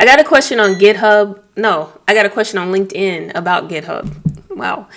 I got a question on GitHub. No, I got a question on LinkedIn about GitHub. Wow.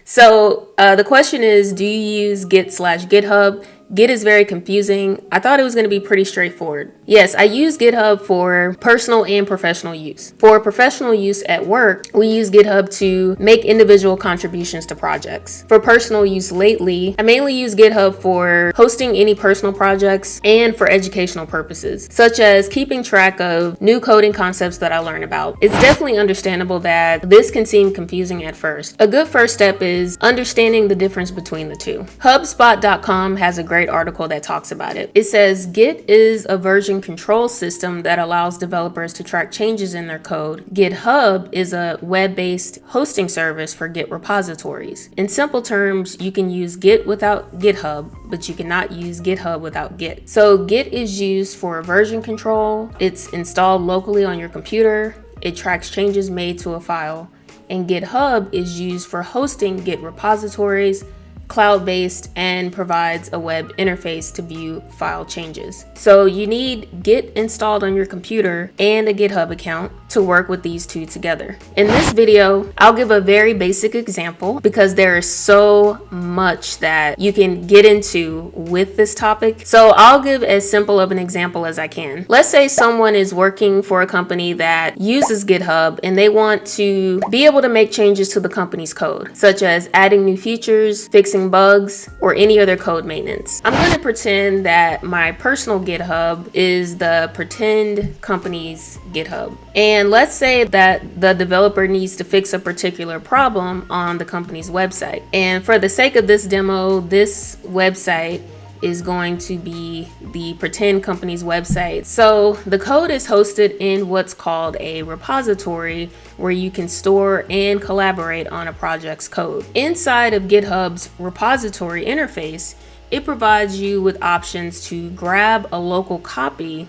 So the question is, do you use Git/GitHub? Git is very confusing. I thought it was going to be pretty straightforward. Yes, I use GitHub for personal and professional use. For professional use at work, we use GitHub to make individual contributions to projects. For personal use lately, I mainly use GitHub for hosting any personal projects and for educational purposes, such as keeping track of new coding concepts that I learn about. It's definitely understandable that this can seem confusing at first. A good first step is understanding the difference between the two. HubSpot.com has a great article that talks about it. It says Git is a version control system that allows developers to track changes in their code. GitHub is a web-based hosting service for Git repositories. In simple terms, you can use Git without GitHub, but you cannot use GitHub without Git. So Git is used for version control. It's installed locally on your computer. It tracks changes made to a file. And GitHub is used for hosting Git repositories, cloud-based, and provides a web interface to view file changes. So you need Git installed on your computer and a GitHub account to work with these two together. In this video, I'll give a very basic example because there is so much that you can get into with this topic. So I'll give as simple of an example as I can. Let's say someone is working for a company that uses GitHub and they want to be able to make changes to the company's code, such as adding new features, fixing bugs, or any other code maintenance. I'm going to pretend that my personal GitHub is the pretend company's GitHub. And let's say that the developer needs to fix a particular problem on the company's website. And for the sake of this demo, this website is going to be the pretend company's website. So the code is hosted in what's called a repository where you can store and collaborate on a project's code. Inside of GitHub's repository interface, it provides you with options to grab a local copy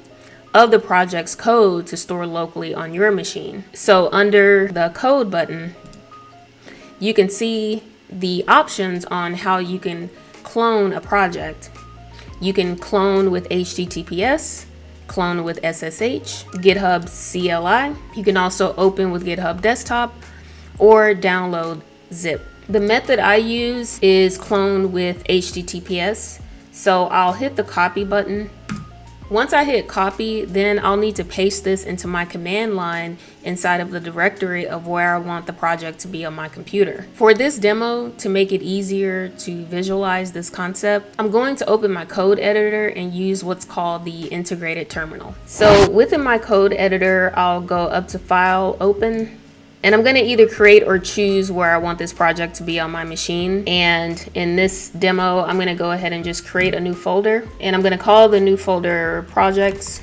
of the project's code to store locally on your machine. So under the code button, you can see the options on how you can clone a project. You can clone with HTTPS, clone with SSH, GitHub CLI. You can also open with GitHub Desktop or download zip. The method I use is clone with HTTPS. So I'll hit the copy button. Once I hit copy, then I'll need to paste this into my command line inside of the directory of where I want the project to be on my computer. For this demo, to make it easier to visualize this concept, I'm going to open my code editor and use what's called the integrated terminal. So within my code editor, I'll go up to File, Open, and I'm going to either create or choose where I want this project to be on my machine. And in this demo, I'm going to go ahead and just create a new folder. And I'm going to call the new folder Projects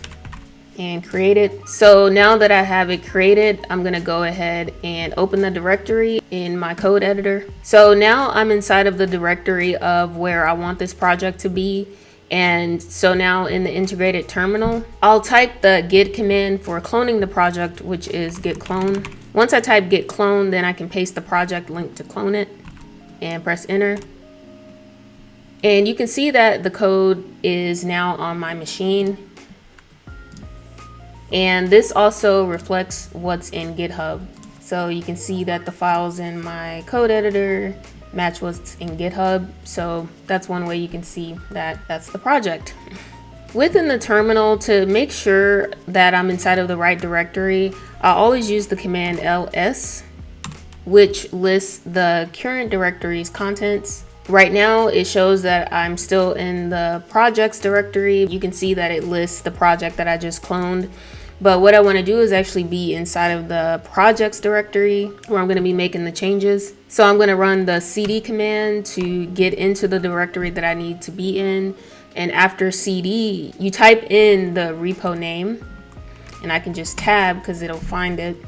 and create it. So now that I have it created, I'm going to go ahead and open the directory in my code editor. So now I'm inside of the directory of where I want this project to be. And so now in the integrated terminal, I'll type the git command for cloning the project, which is git clone. Once I type git clone, then I can paste the project link to clone it and press enter. And you can see that the code is now on my machine. And this also reflects what's in GitHub. So you can see that the files in my code editor match what's in GitHub. So that's one way you can see that that's the project. Within the terminal, to make sure that I'm inside of the right directory, I always use the command ls, which lists the current directory's contents. Right now, it shows that I'm still in the projects directory. You can see that it lists the project that I just cloned. But what I want to do is actually be inside of the projects directory where I'm going to be making the changes. So I'm going to run the cd command to get into the directory that I need to be in. And after cd, you type in the repo name, and I can just tab because it'll find it.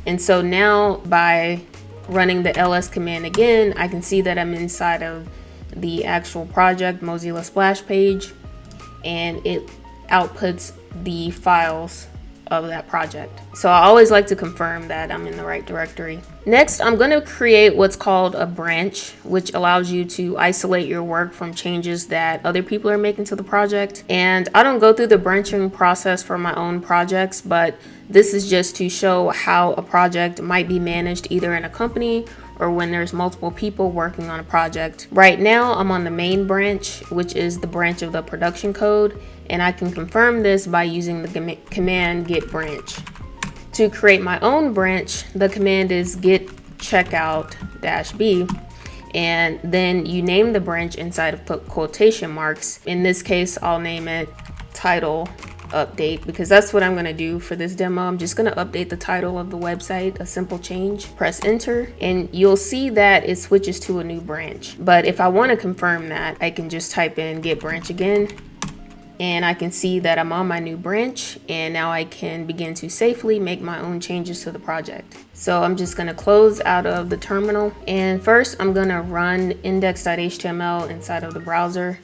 And so now by running the ls command again, I can see that I'm inside of the actual project Mozilla splash page, and it outputs the files of that project. So I always like to confirm that I'm in the right directory. Next, I'm going to create what's called a branch, which allows you to isolate your work from changes that other people are making to the project. And I don't go through the branching process for my own projects, but this is just to show how a project might be managed either in a company or when there's multiple people working on a project. Right now, I'm on the main branch, which is the branch of the production code, and I can confirm this by using the command git branch. To create my own branch, the command is git checkout -b, and then you name the branch inside of quotation marks. In this case, I'll name it title update, because that's what I'm going to do for this demo. I'm just going to update the title of the website, a simple change. Press enter, and you'll see that it switches to a new branch. But if I want to confirm that, I can just type in git branch again, and I can see that I'm on my new branch, and now I can begin to safely make my own changes to the project. So I'm just going to close out of the terminal, and first I'm going to run index.html inside of the browser.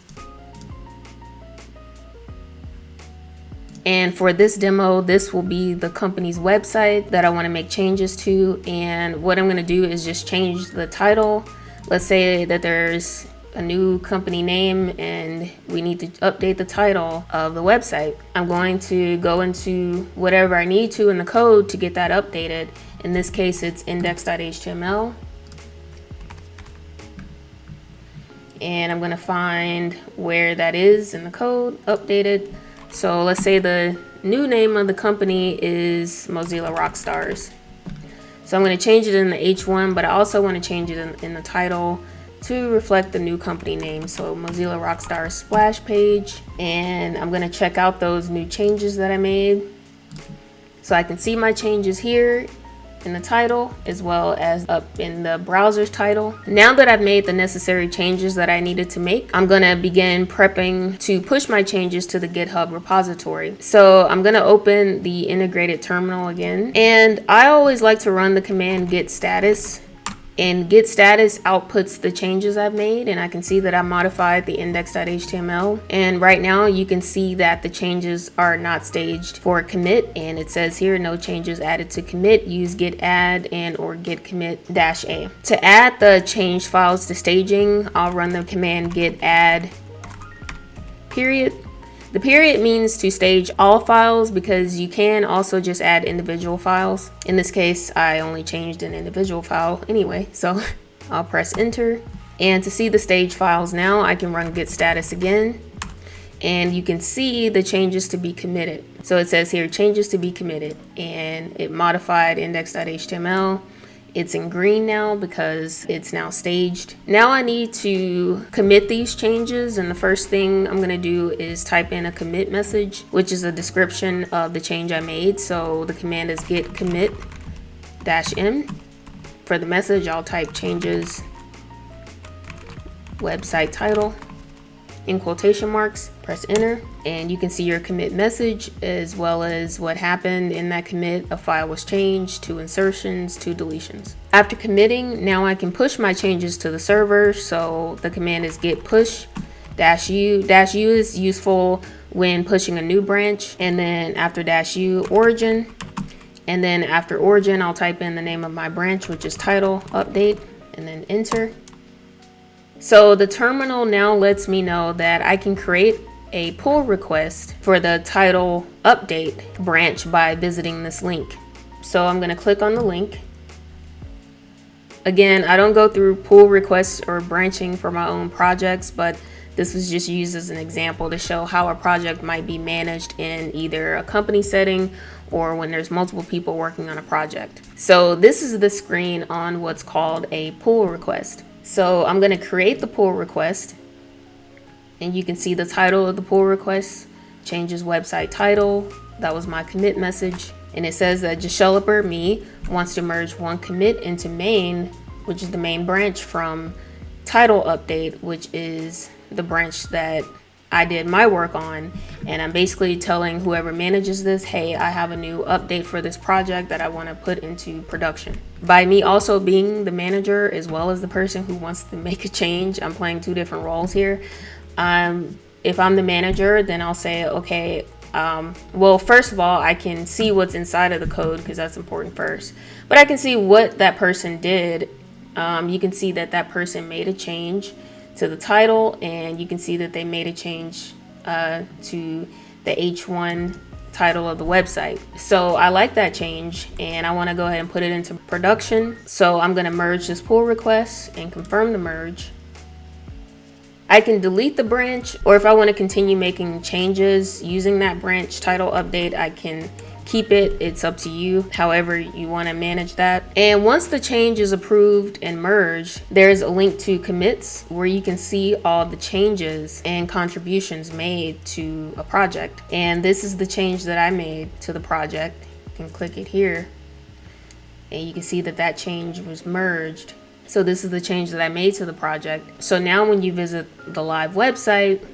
And for this demo, this will be the company's website that I want to make changes to. And what I'm going to do is just change the title. Let's say that there's a new company name and we need to update the title of the website. I'm going to go into whatever I need to in the code to get that updated. In this case, it's index.html. And I'm going to find where that is in the code, updated. So let's say the new name of the company is Mozilla Rockstars. So I'm going to change it in the H1, but I also want to change it in the title to reflect the new company name. So Mozilla Rockstars splash page, and I'm going to check out those new changes that I made. So I can see my changes here in the title as well as up in the browser's title. Now that I've made the necessary changes that I needed to make, I'm going to begin prepping to push my changes to the GitHub repository. So I'm going to open the integrated terminal again, and I always like to run the command git status. And git status outputs the changes I've made, and I can see that I modified the index.html. And right now you can see that the changes are not staged for commit, and it says here no changes added to commit. Use git add and or git commit -a. To add the changed files to staging, I'll run the command git add period. The period means to stage all files, because you can also just add individual files. In this case, I only changed an individual file anyway, so I'll press enter. And to see the stage files now, I can run git status again, and you can see the changes to be committed. So it says here changes to be committed, and it modified index.html. It's in green now because it's now staged. Now I need to commit these changes, and the first thing I'm going to do is type in a commit message, which is a description of the change I made. So the command is git commit -m. For the message, I'll type changes website title in quotation marks, press enter, and you can see your commit message as well as what happened in that commit. A file was changed, 2 insertions, 2 deletions. After committing, now I can push my changes to the server. So the command is git push -u. -u is useful when pushing a new branch, and then after -u origin, and then after origin I'll type in the name of my branch, which is title update, and then enter. So the terminal now lets me know that I can create a pull request for the title update branch by visiting this link. So I'm going to click on the link. Again, I don't go through pull requests or branching for my own projects, but this was just used as an example to show how a project might be managed in either a company setting or when there's multiple people working on a project. So this is the screen on what's called a pull request. So I'm going to create the pull request, and you can see the title of the pull request, changes website title. That was my commit message. And it says that Jasheloper, me, wants to merge one commit into main, which is the main branch, from title update, which is the branch that I did my work on. And I'm basically telling whoever manages this, hey, I have a new update for this project that I want to put into production. By me also being the manager as well as the person who wants to make a change, I'm playing 2 different roles here. If I'm the manager, then I'll say, okay, Well, first of all, I can see what's inside of the code because that's important first. But I can see what that person did. You can see that that person made a change to the title, and you can see that they made a change to the H1 title of the website. So I like that change, and I want to go ahead and put it into production. So I'm going to merge this pull request and confirm the merge. I can delete the branch, or if I want to continue making changes using that branch title update, I can keep it. It's up to you, however you want to manage that. And once the change is approved and merged, there's a link to commits where you can see all the changes and contributions made to a project. And this is the change that I made to the project. You can click it here, and you can see that that change was merged. So this is the change that I made to the project. So now when you visit the live website,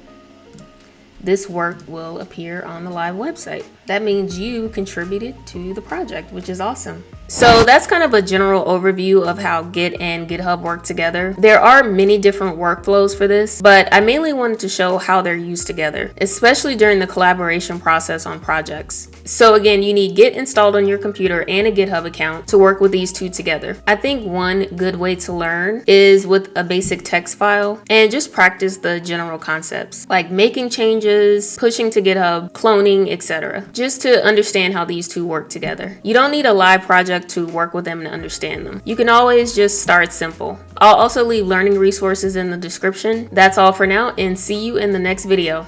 this work will appear on the live website. That means you contributed to the project, which is awesome. So that's kind of a general overview of how Git and GitHub work together. There are many different workflows for this, but I mainly wanted to show how they're used together, especially during the collaboration process on projects. So again, you need Git installed on your computer and a GitHub account to work with these two together. I think one good way to learn is with a basic text file and just practice the general concepts like making changes, pushing to GitHub, cloning, etc. Just to understand how these two work together. You don't need a live project to work with them and understand them. You can always just start simple. I'll also leave learning resources in the description. That's all for now, and see you in the next video.